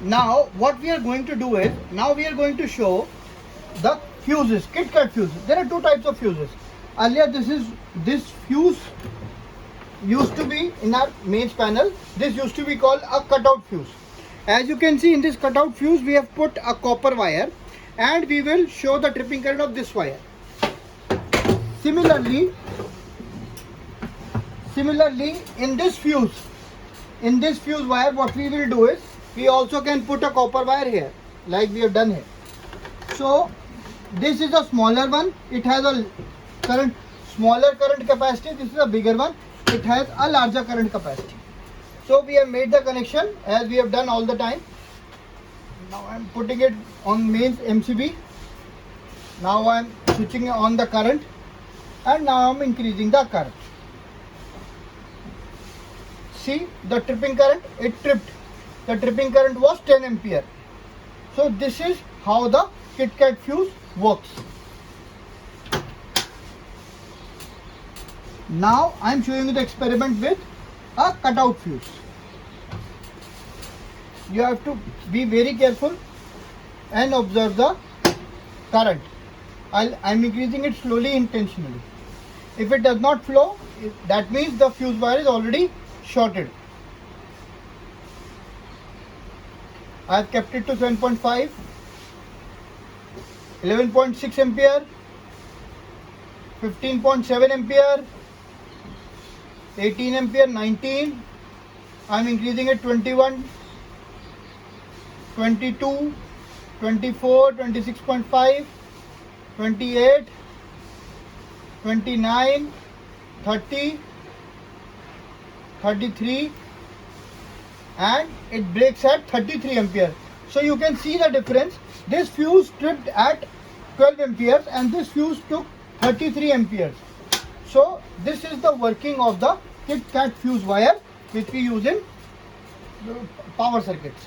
Now what we are going to do is, now we are going to show the fuses, KitKat fuses. There are two types of fuses. Earlier this fuse used to be in our mains panel. This used to be called a cutout fuse. As you can see, in this cutout fuse we have put a copper wire, and we will show the tripping current of this wire. Similarly in this fuse wire, what we will do is, we also can put a copper wire here like we have done here. So this is a smaller one, it has a smaller current capacity. This is a bigger one, it has a larger current capacity. So we have made the connection as we have done all the time. Now I am putting it on mains MCB. Now I am switching on the current, and now I am increasing the current. See the tripping current, it tripped. The tripping current was 10 ampere. So this is how the KitKat fuse works. Now I am showing you the experiment with a cutout fuse. You have to be very careful and observe the current. I am increasing it slowly, intentionally. If it does not flow, that means the fuse wire is already shorted. I have kept it to 7.5, 11.6 ampere, 15.7 ampere, 18 ampere, 19. I am increasing it 21, 22, 24, 26.5, 28, 29, 30, 33, and it breaks at 33 ampere. So you can see the difference. This fuse tripped at 12 amperes and this fuse took 33 amperes. So this is the working of the KitKat fuse wire which we use in power circuits.